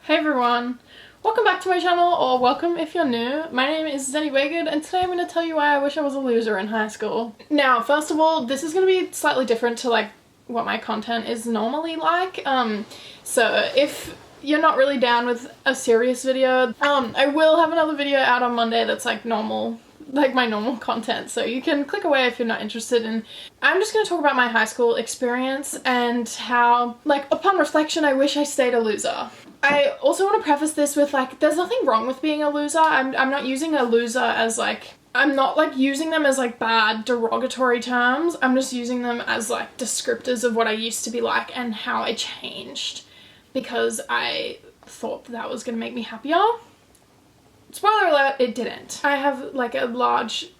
Hey everyone, welcome back to my channel, or welcome if you're new. My name is Deni Weygood, and today I'm going to tell you why I wish I was a loser in high school. Now, first of all, this is going to be slightly different to like what my content is normally like. So if you're not really down with a serious video, I will have another video out on Monday that's like normal, like my normal content, so you can click away if you're not interested. And I'm just going to talk about my high school experience and how, like, upon reflection, I wish I stayed a loser. I also want to preface this with, like, there's nothing wrong with being a loser. I'm not using a loser as, like, I'm not, like, using them as, like, bad, derogatory terms. I'm just using them as, like, descriptors of what I used to be like and how I changed because I thought that was going to make me happier. Spoiler alert, it didn't. I have, like, a large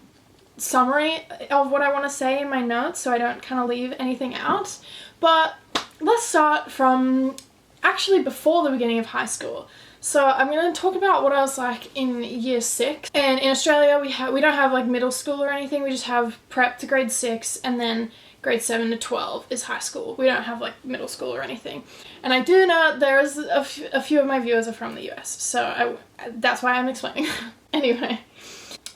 summary of what I want to say in my notes so I don't kind of leave anything out. But let's start from actually before the beginning of high school. So I'm going to talk about what I was like in year 6. And in Australia we don't have like middle school or anything. We just have prep to grade 6 and then grade 7 to 12 is high school. We don't have like middle school or anything. And I do know there's a few of my viewers are from the US, so that's why I'm explaining. Anyway,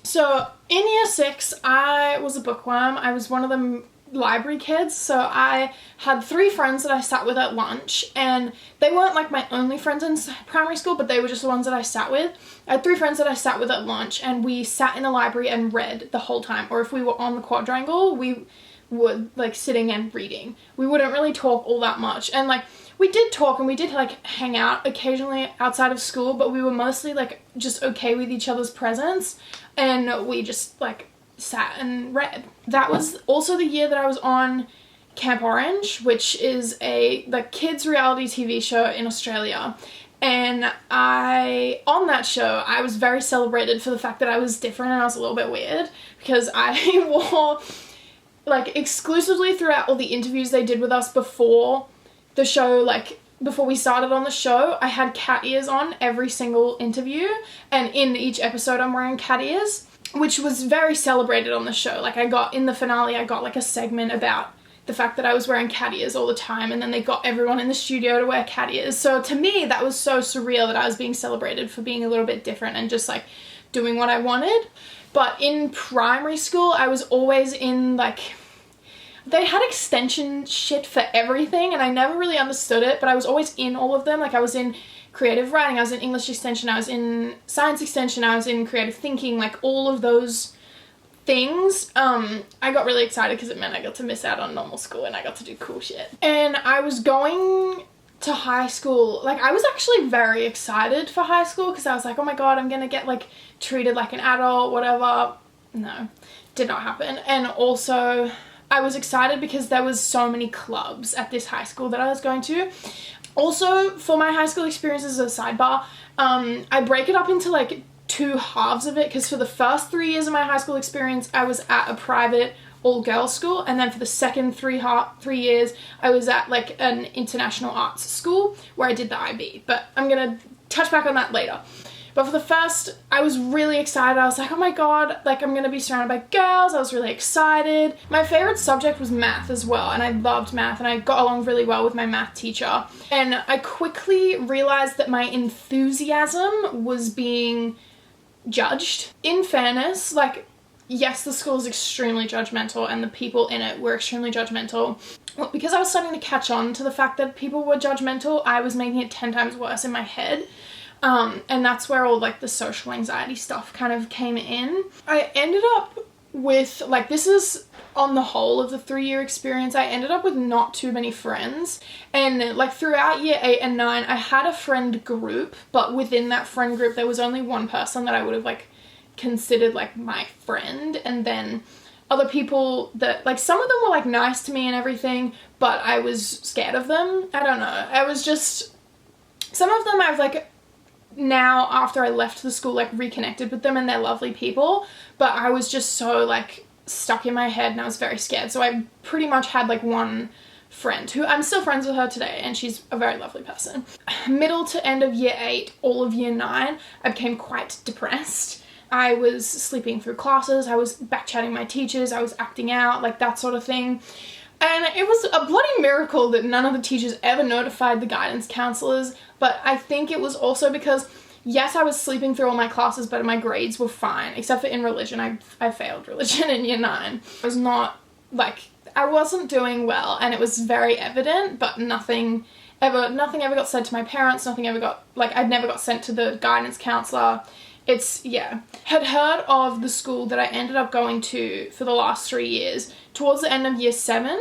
so in year 6 I was a bookworm. I was one of them library kids, so I had 3 friends that I sat with at lunch, and they weren't like my only friends in primary school, but they were just the ones that I sat with. I had 3 friends that I sat with at lunch, and we sat in the library and read the whole time, or if we were on the quadrangle we would like sitting and reading. We wouldn't really talk all that much, and like we did talk and we did like hang out occasionally outside of school, but we were mostly like just okay with each other's presence, and we just like sat and read. That was also the year that I was on Camp Orange, which is a like kids reality TV show in Australia. And on that show, I was very celebrated for the fact that I was different and I was a little bit weird, because I wore, like, exclusively throughout all the interviews they did with us before the show, like before we started on the show, I had cat ears on every single interview, and in each episode I'm wearing cat ears, which was very celebrated on the show. Like, in the finale, I got like a segment about the fact that I was wearing cat ears all the time, and then they got everyone in the studio to wear cat ears. So to me, that was so surreal that I was being celebrated for being a little bit different and just like doing what I wanted. But in primary school, I was always in like, they had extension shit for everything, and I never really understood it, but I was always in all of them. Like, I was in creative writing, I was in English extension, I was in science extension, I was in creative thinking, like all of those things. I got really excited because it meant I got to miss out on normal school and I got to do cool shit. And I was going to high school, like I was actually very excited for high school because I was like, oh my god, I'm gonna get like treated like an adult, whatever. No, did not happen. And also I was excited because there was so many clubs at this high school that I was going to. Also, for my high school experience, as a sidebar, I break it up into like 2 halves of it, because for the first 3 years of my high school experience I was at a private all-girls school, and then for the second 3 years I was at like an international arts school where I did the IB, but I'm gonna touch back on that later. But for the first, I was really excited. I was like, oh my god, like I'm gonna be surrounded by girls. I was really excited. My favorite subject was math as well, and I loved math, and I got along really well with my math teacher. And I quickly realized that my enthusiasm was being judged. In fairness, like, yes, the school is extremely judgmental and the people in it were extremely judgmental. Well, because I was starting to catch on to the fact that people were judgmental, I was making it 10 times worse in my head. And that's where all like the social anxiety stuff kind of came in. I ended up with, like, this is on the whole of the 3-year experience, I ended up with not too many friends. And like throughout year 8 and 9, I had a friend group, but within that friend group there was only one person that I would have like considered like my friend. And then other people that, like, some of them were like nice to me and everything, but I was scared of them. I don't know. I was just, some of them I've like now after I left the school like reconnected with them and they're lovely people, but I was just so like stuck in my head and I was very scared. So I pretty much had like one friend who I'm still friends with her today, and she's a very lovely person. Middle to end of year 8, all of year 9, I became quite depressed. I was sleeping through classes, I was backchatting my teachers, I was acting out, like that sort of thing. And it was a bloody miracle that none of the teachers ever notified the guidance counselors, but I think it was also because, yes, I was sleeping through all my classes, but my grades were fine, except for in religion. I failed religion in year 9. I was not, like, I wasn't doing well, and it was very evident, but nothing ever got said to my parents, nothing ever got, like, I'd never got sent to the guidance counselor. It's, yeah. Had heard of the school that I ended up going to for the last 3 years, towards the end of year 7,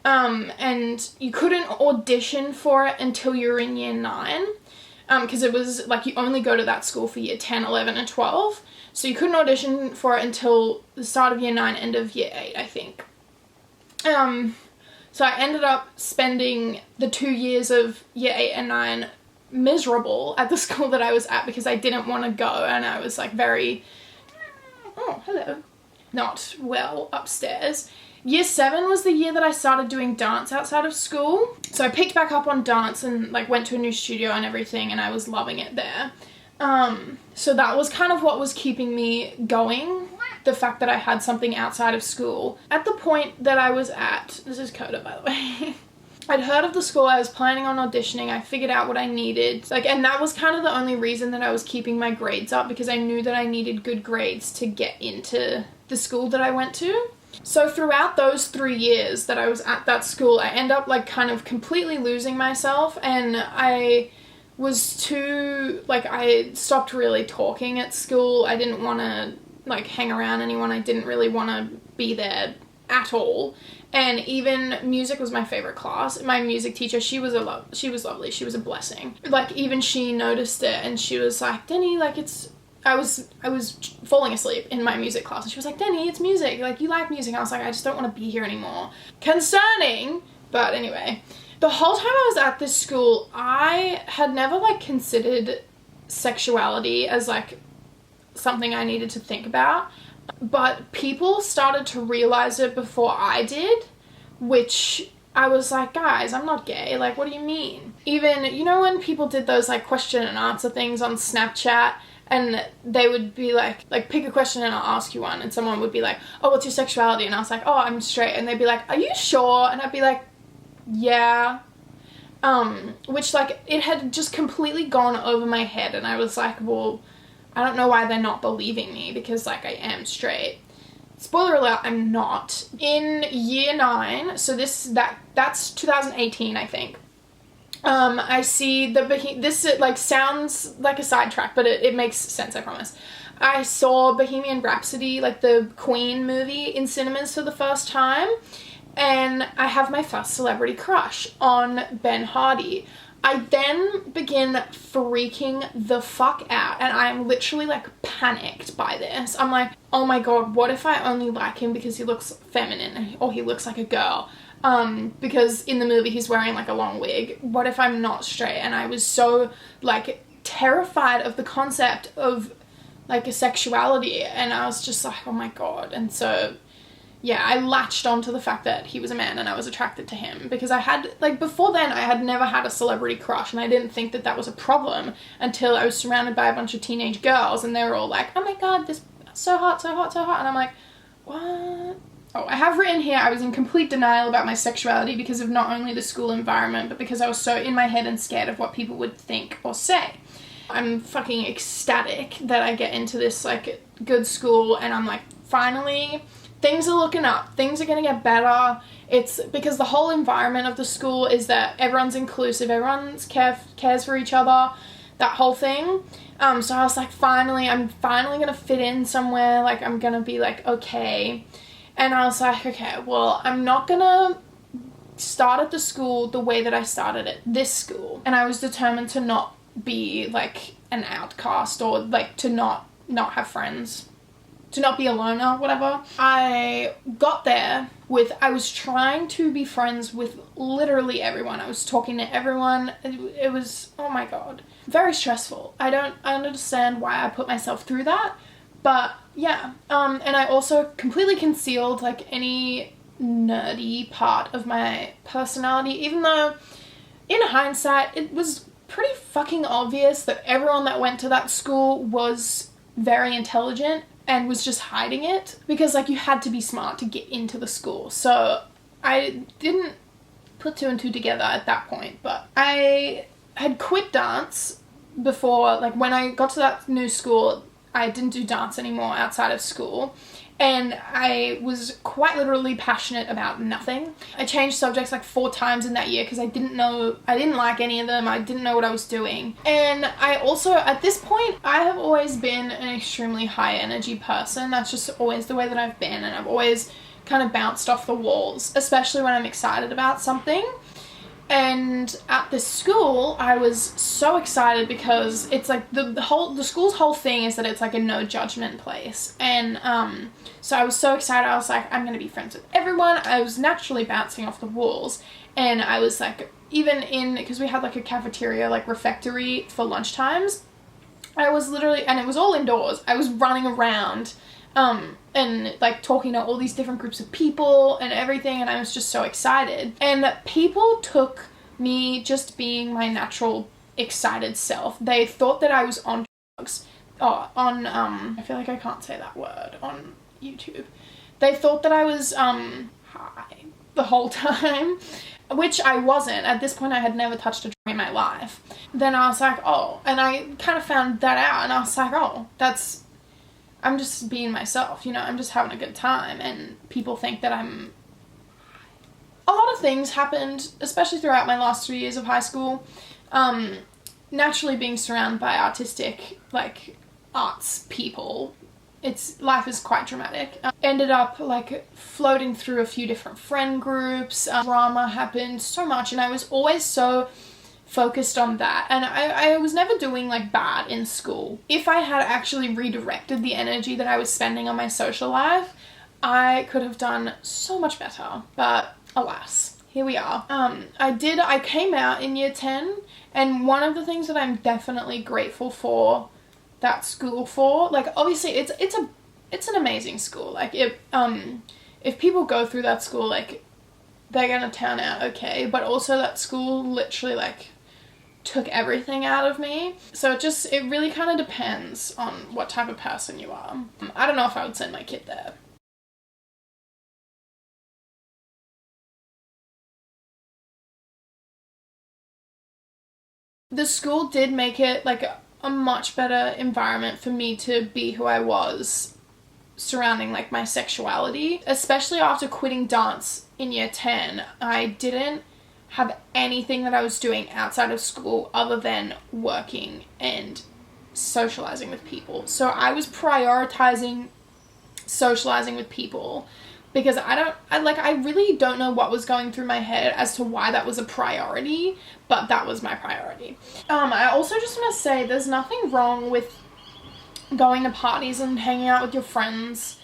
and you couldn't audition for it until you were in year 9, because it was, like, you only go to that school for year 10, 11, and 12, so you couldn't audition for it until the start of year 9, end of year 8, I think. So I ended up spending the 2 years of year 8 and 9 miserable at the school that I was at because I didn't want to go, and I was like very, oh, hello, not well upstairs. Year 7 was the year that I started doing dance outside of school. So I picked back up on dance and like went to a new studio and everything, and I was loving it there. So that was kind of what was keeping me going, the fact that I had something outside of school. At the point that I was at, this is Coda by the way, I'd heard of the school, I was planning on auditioning, I figured out what I needed, like, and that was kind of the only reason that I was keeping my grades up, because I knew that I needed good grades to get into the school that I went to. So throughout those 3 years that I was at that school, I ended up like kind of completely losing myself, and I was too, like, I stopped really talking at school. I didn't want to like hang around anyone, I didn't really want to be there at all. And even music was my favorite class. My music teacher, she was lovely, she was a blessing. Like, even she noticed it, and she was like, Deni, like, I was falling asleep in my music class, and she was like, Deni, it's music, like, you like music. I was like, I just don't want to be here anymore. Concerning, but anyway. The whole time I was at this school, I had never, like, considered sexuality as, like, something I needed to think about. But people started to realize it before I did, which I was like, guys, I'm not gay. Like, what do you mean? Even, you know, when people did those, like, question and answer things on Snapchat, and they would be like, pick a question and I'll ask you one, and someone would be like, oh, what's your sexuality? And I was like, oh, I'm straight. And they'd be like, are you sure? And I'd be like, yeah. Which, like, it had just completely gone over my head, and I was like, well, I don't know why they're not believing me, because, like, I am straight. Spoiler alert, I'm not. In year 9, so that's 2018, I think. I see this, like, sounds like a sidetrack, but it makes sense, I promise. I saw Bohemian Rhapsody, like the Queen movie, in cinemas for the first time, and I have my first celebrity crush on Ben Hardy. I then begin freaking the fuck out, and I'm literally, like, panicked by this. I'm like, oh my god, what if I only like him because he looks feminine, or he looks like a girl? Because in the movie he's wearing, like, a long wig. What if I'm not straight? And I was so, like, terrified of the concept of, like, a sexuality, and I was just like, oh my god. And so, yeah, I latched onto the fact that he was a man and I was attracted to him, because I had, like, before then I had never had a celebrity crush, and I didn't think that that was a problem until I was surrounded by a bunch of teenage girls, and they were all like, oh my god, this so hot, so hot, so hot, and I'm like, what? Oh, I have written here, I was in complete denial about my sexuality because of not only the school environment, but because I was so in my head and scared of what people would think or say. I'm fucking ecstatic that I get into this, like, good school, and I'm like, finally, things are looking up, things are gonna get better. It's because the whole environment of the school is that everyone's inclusive, everyone's cares for each other, that whole thing. So I was like, I'm finally gonna fit in somewhere, like, I'm gonna be, like, okay. And I was like, okay, well, I'm not gonna start at the school the way that I started at this school. And I was determined to not be, like, an outcast, or, like, to not have friends, to not be a loner, whatever. I got there with, I was trying to be friends with literally everyone. I was talking to everyone. It was, oh my god, very stressful. I don't understand why I put myself through that, but yeah. And I also completely concealed, like, any nerdy part of my personality, even though in hindsight it was pretty fucking obvious that everyone that went to that school was very intelligent and was just hiding it, because, like, you had to be smart to get into the school. So I didn't put two and two together at that point, but I had quit dance before, like when I got to that new school, I didn't do dance anymore outside of school. And I was quite literally passionate about nothing. I changed subjects like 4 times in that year because I didn't like any of them. I didn't know what I was doing. And I also, at this point, I have always been an extremely high energy person. That's just always the way that I've been. And I've always kind of bounced off the walls, especially when I'm excited about something. And at this school, I was so excited because it's like the school's whole thing is that it's like a no judgment place. And so I was so excited. I was like, I'm gonna be friends with everyone. I was naturally bouncing off the walls, and I was like, even because we had like a cafeteria, like refectory for lunch times, I was literally, and it was all indoors, I was running around and like talking to all these different groups of people and everything, and I was just so excited. And people took me just being my natural excited self. They thought that I was on drugs. I feel like I can't say that word on YouTube. They thought that I was high the whole time, which I wasn't. At this point, I had never touched a drug in my life. Then I was like, oh, and I kind of found that out, and I was like, oh, I'm just being myself, you know, I'm just having a good time, and people think that I'm... A lot of things happened, especially throughout my last 3 years of high school. Naturally being surrounded by artistic, like, arts people, life is quite dramatic. Ended up, like, floating through a few different friend groups. Drama happened so much, and I was always so focused on that, and I was never doing like bad in school. If I had actually redirected the energy that I was spending on my social life, I could have done so much better, but alas, here we are. I came out in year 10, and one of the things that I'm definitely grateful for that school for, like, obviously it's an amazing school. Like, if people go through that school, like, they're gonna turn out okay, but also that school literally like took everything out of me. So it really kind of depends on what type of person you are. I don't know if I would send my kid there. The school did make it like a much better environment for me to be who I was surrounding like my sexuality, especially after quitting dance in year 10. I didn't have anything that I was doing outside of school other than working and socializing with people. So I was prioritizing socializing with people because I really don't know what was going through my head as to why that was a priority, but that was my priority. I also just want to say there's nothing wrong with going to parties and hanging out with your friends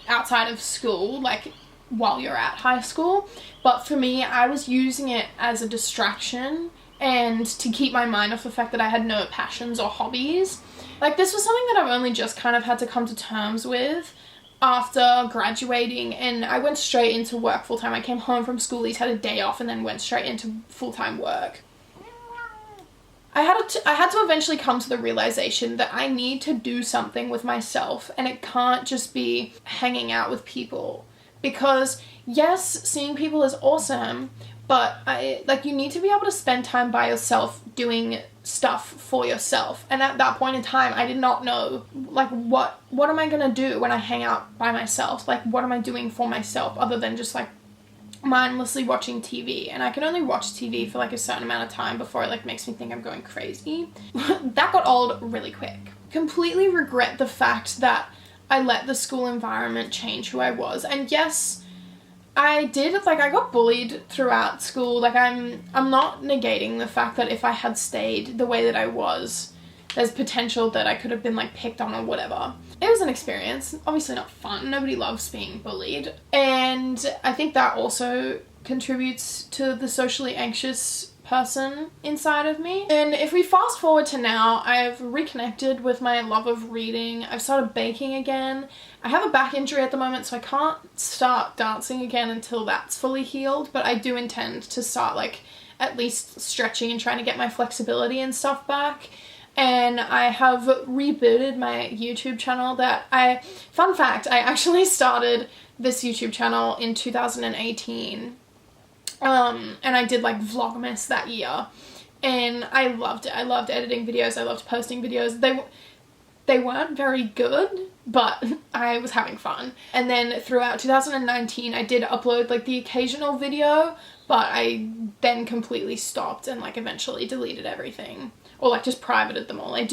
outside of school, like while you're at high school. But for me, I was using it as a distraction and to keep my mind off the fact that I had no passions or hobbies. Like, this was something that I've only just kind of had to come to terms with after graduating, and I went straight into work full-time. I came home from school, had a day off, and then went straight into full-time work. I had to eventually come to the realization that I need to do something with myself, and it can't just be hanging out with people. Because yes, seeing people is awesome, but you need to be able to spend time by yourself doing stuff for yourself. And at that point in time, I did not know, like, what am I gonna do when I hang out by myself? Like, what am I doing for myself other than just like mindlessly watching TV? And I can only watch TV for like a certain amount of time before it like makes me think I'm going crazy. That got old really quick. Completely regret the fact that I let the school environment change who I was. And yes, I did, like, I got bullied throughout school. Like, I'm not negating the fact that if I had stayed the way that I was, there's potential that I could have been, like, picked on or whatever. It was an experience. Obviously not fun. Nobody loves being bullied. And I think that also contributes to the socially anxious person inside of me. And if we fast forward to now, I've reconnected with my love of reading. I've started baking again. I have a back injury at the moment, so I can't start dancing again until that's fully healed, but I do intend to start, like, at least stretching and trying to get my flexibility and stuff back. and I have rebooted my YouTube channel fun fact, I actually started this YouTube channel in 2018, and I did like Vlogmas that year, and I loved it. I loved editing videos, I loved posting videos. They weren't very good, but I was having fun. And then throughout 2019 I did upload like the occasional video, but I then completely stopped and like eventually deleted everything, or like just privated them all. I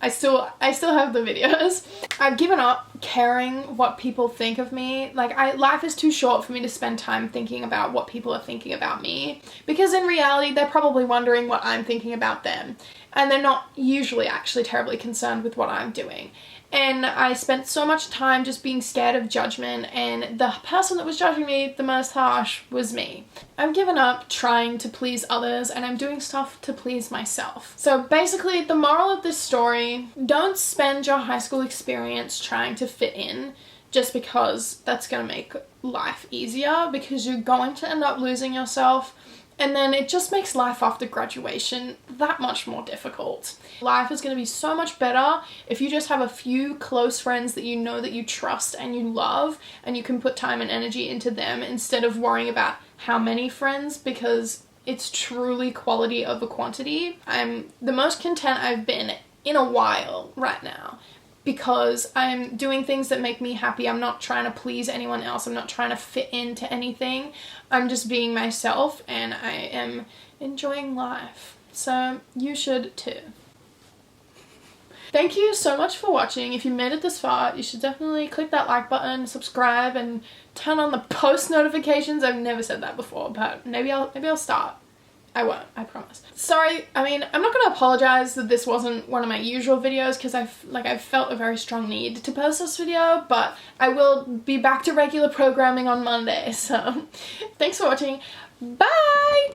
still have the videos. I've given up caring what people think of me. Like life is too short for me to spend time thinking about what people are thinking about me, because in reality they're probably wondering what I'm thinking about them, and they're not usually actually terribly concerned with what I'm doing. And I spent so much time just being scared of judgment, and the person that was judging me the most harsh was me. I've given up trying to please others, and I'm doing stuff to please myself. So basically, the moral of this story: don't spend your high school experience trying to fit in just because that's going to make life easier, because you're going to end up losing yourself. And then it just makes life after graduation that much more difficult. Life is going to be so much better if you just have a few close friends that you know that you trust and you love, and you can put time and energy into them instead of worrying about how many friends, because it's truly quality over quantity. I'm the most content I've been in a while right now, because I'm doing things that make me happy. I'm not trying to please anyone else. I'm not trying to fit into anything. I'm just being myself, and I am enjoying life. So you should too. Thank you so much for watching. If you made it this far, you should definitely click that like button, subscribe, and turn on the post notifications. I've never said that before, but maybe I'll start. I won't, I promise. Sorry, I mean, I'm not gonna apologize that this wasn't one of my usual videos, because I've felt a very strong need to post this video, but I will be back to regular programming on Monday, so thanks for watching. Bye!